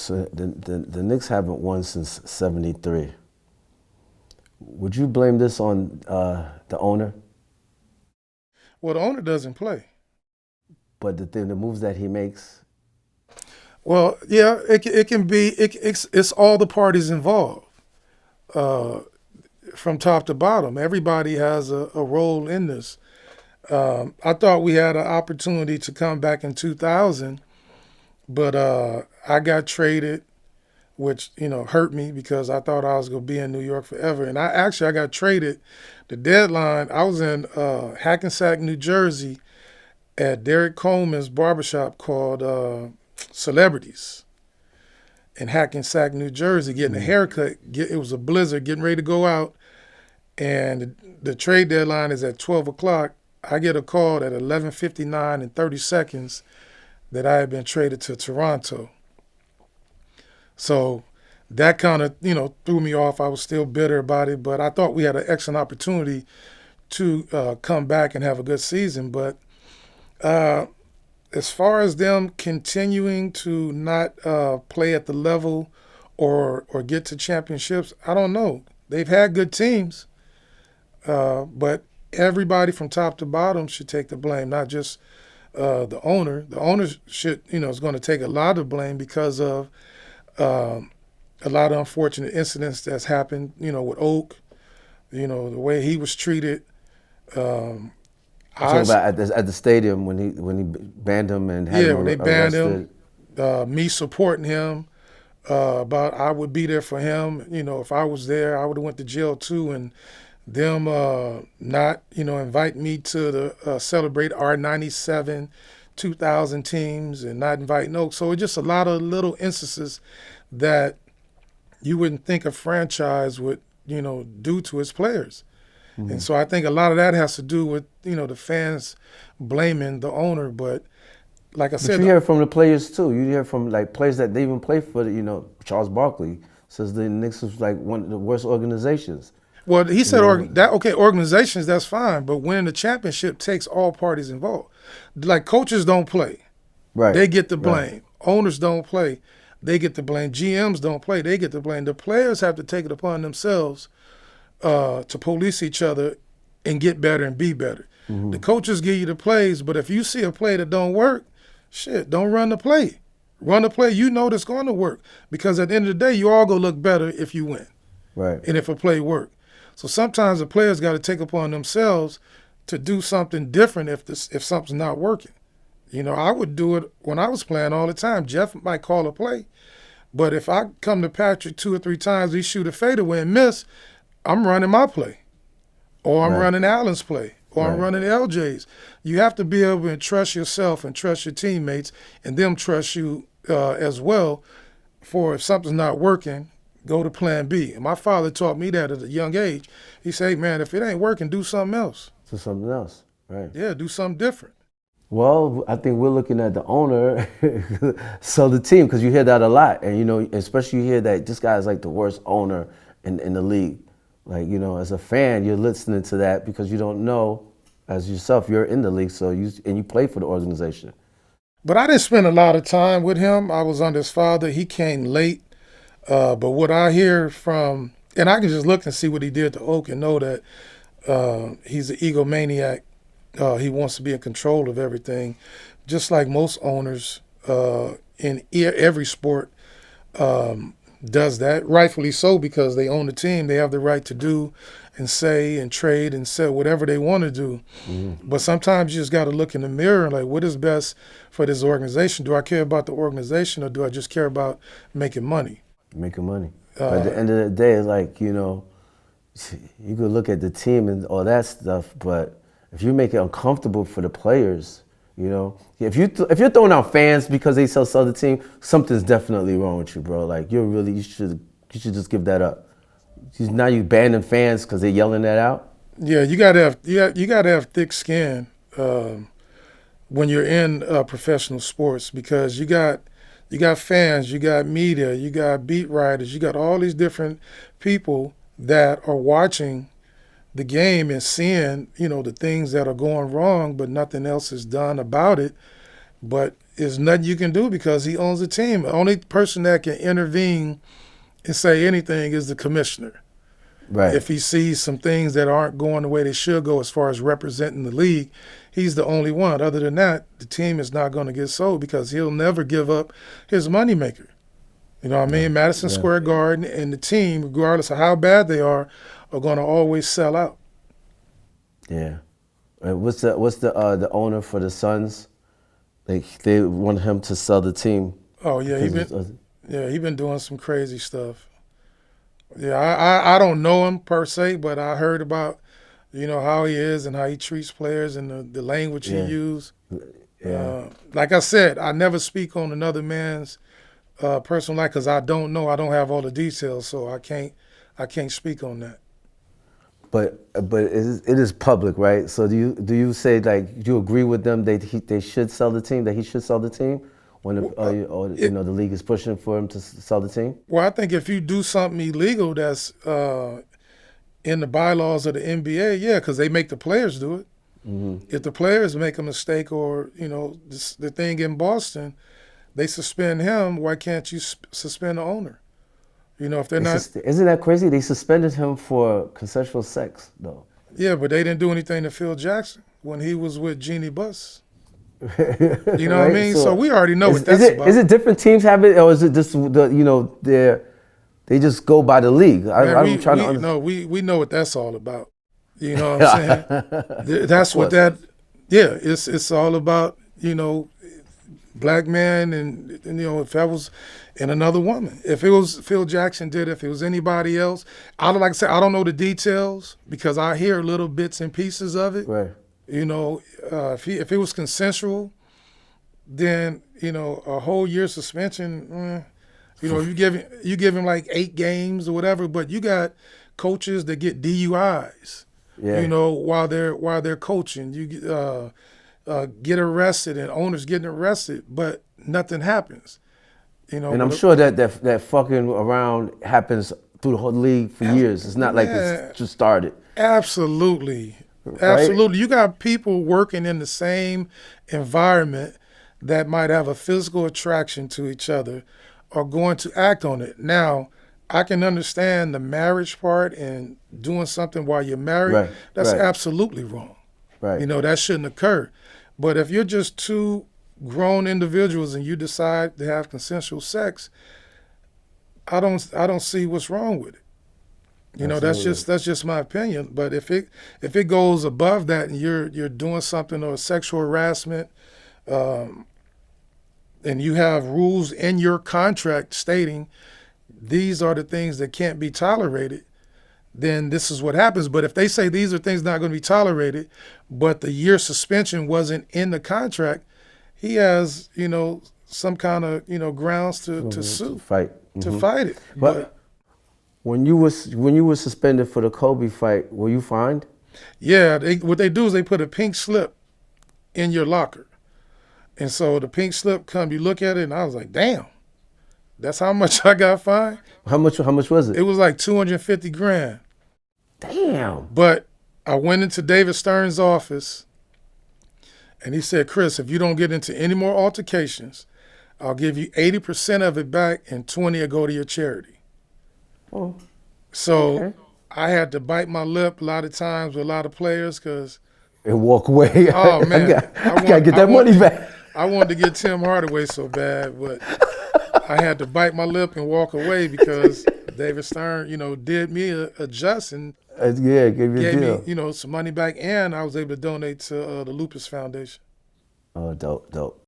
So the Knicks haven't won since '73. Would you blame this on the owner? Well, the owner doesn't play. But the moves that he makes, Well, yeah, it can be. It's all the parties involved, uh, from top to bottom. Everybody has a role in this. I thought we had an opportunity to come back in 2000, but I got traded, which hurt me because I thought I was gonna be in New York forever. And I got traded. The deadline, I was in Hackensack, New Jersey, at Derek Coleman's barbershop called Celebrities in Hackensack, New Jersey, getting a haircut. It was a blizzard, getting ready to go out, and the trade deadline is at 12 o'clock. I get a call at 11:59 and 30 seconds that I had been traded to Toronto. So that kind of, threw me off. I was still bitter about it, but I thought we had an excellent opportunity to come back and have a good season. But uh, as far as them continuing to not play at the level or get to championships, I don't know. They've had good teams, but everybody from top to bottom should take the blame, not just the owner. The owner should, is going to take a lot of blame because of um, a lot of unfortunate incidents that's happened, with Oak, the way he was treated. Um, I'm talking I, about at the stadium when he banned him and had yeah, him when they banned him, arrested. me supporting him, about I would be there for him. If I was there, I would have went to jail too. And them not, invite me to the celebrate our 97, 2000 teams and not invite no. So it's just a lot of little instances that you wouldn't think a franchise would, do to its players. Hmm. And so I think a lot of that has to do with, the fans blaming the owner. But like I But said, you hear from the players too. You hear from like players that they even play for. Charles Barkley says the Knicks was like one of the worst organizations. well, he You said know, that okay, organizations, that's fine, but winning the championship takes all parties involved. Like coaches don't play, right, they get the right. blame. Owners don't play, they get the blame. GMs don't play, they get the blame. The players have to take it upon themselves to police each other and get better and be better. The Hmm. coaches give you the plays, but if you see a play that don't work, shit, don't run the play. Run the play you know that's going to work because at the end of the day, you all gonna look better if you win Right. and if a play work. So sometimes the players got to take upon themselves to do something different if something's not working. I would do it when I was playing all the time. Jeff might call a play, but if I come to Patrick 2 or 3 times, he shoot a fadeaway and miss, I'm running my play, or I'm Right. running Allen's play, or I'm Right. running LJ's. You have to be able to trust yourself and trust your teammates, and them trust you as well. For if something's not working, go to Plan B. And my father taught me that at a young age. He said, "Hey, man, if it ain't working, do something else. To something else. Right. Yeah, do something different." Well, I think we're looking at the owner, so the team, because you hear that a lot, and especially you hear that this guy is like the worst owner in the league. Like as a fan, you're listening to that because you don't know, as yourself, you're in the league, so you play for the organization. But I didn't spend a lot of time with him. I was under his father. He came late. But what I hear from, and I can just look and see what he did to Oak and know that he's an egomaniac. He wants to be in control of everything, just like most owners in every sport does that. Rightfully so, because they own the team. They have the right to do and say and trade and sell whatever they want to do. Mm-hmm. But sometimes you just got to look in the mirror and like, what is best for this organization? Do I care about the organization or do I just care about making money? Making money. But at Uh, the end of the day, it's like, you could look at the team and all that stuff, but if you make it uncomfortable for the players, if you're throwing out fans because they sell the team, something's definitely wrong with you, bro. Like you should just give that up. Now you banning fans because they're yelling that out. yeah, you gotta have thick skin when you're in professional sports because you got fans, you got media, you got beat writers, you got all these different people that are watching the game and seeing, the things that are going wrong, but nothing else is done about it. But there's nothing you can do because he owns the team. The only person that can intervene and say anything is the commissioner. Right. If he sees some things that aren't going the way they should go as far as representing the league, he's the only one. Other than that, the team is not going to get sold because he'll never give up his moneymaker. You know what I mean? Madison Square Garden and the team, regardless of how bad they are going to always sell out. Yeah. What's the owner for the Suns? Like they want him to sell the team. Oh yeah, he been doing some crazy stuff. Yeah, I don't know him per se, but I heard about, how he is and how he treats players and the language he uses. Yeah. Like I said, I never speak on another man's personal life because I don't know. I don't have all the details, so I can't speak on that. But it is public, right? So do you say like you agree with them they should sell the team, that he should sell the team when the league is pushing for him to sell the team? Well, I think if you do something illegal that's in the bylaws of the NBA, yeah, because they make the players do it. Mm-hmm. If the players make a mistake or the thing in Boston, they suspend him. Why can't you suspend the owner? If they're not. Isn't that crazy? They suspended him for consensual sex, though. Yeah, but they didn't do anything to Phil Jackson when he was with Jeanie Buss. You know right? What I mean? So we already know what that's about. Is it different teams have it, or is it just they just go by the league? I'm trying to understand. No, we know what that's all about. You know what I'm saying? That's what that. Yeah, it's all about black man and if that was in another woman. If it was Phil Jackson did it, if it was anybody else, like I said, I don't know the details because I hear little bits and pieces of it. Right. If it was consensual, then a whole year suspension. You give him like 8 games or whatever, but you got coaches that get DUIs. Yeah. While they're coaching, you get arrested and owners getting arrested, but nothing happens. And I'm sure that fucking around happens through the whole league for years. It's not like it's just started. Absolutely. Right? Absolutely. You got people working in the same environment that might have a physical attraction to each other are going to act on it. Now, I can understand the marriage part and doing something while you're married. Right. That's absolutely wrong. Right. That shouldn't occur. But if you're just two grown individuals and you decide to have consensual sex, I don't see what's wrong with it. That's just my opinion. But if it goes above that and you're doing something or sexual harassment, and you have rules in your contract stating these are the things that can't be tolerated, then this is what happens. But if they say these are things not going to be tolerated, but the year suspension wasn't in the contract, he has, some kind of, grounds to sue, to fight it. But when you were suspended for the Kobe fight, were you fined? Yeah, what they do is they put a pink slip in your locker. And so the pink slip you look at it, and I was like, damn, that's how much I got fined? How much was it? It was like $250,000. Damn. But I went into David Stern's office, and he said, Chris, if you don't get into any more altercations, I'll give you 80% of it back and 20 will go to your charity. Oh. So okay. I had to bite my lip a lot of times with a lot of players because and walk away. Oh, man. I gotta get that money back. I wanted to get Tim Hardaway so bad, but I had to bite my lip and walk away because David Stern, did me a just and gave you me, some money back, and I was able to donate to the Lupus Foundation. Oh, dope.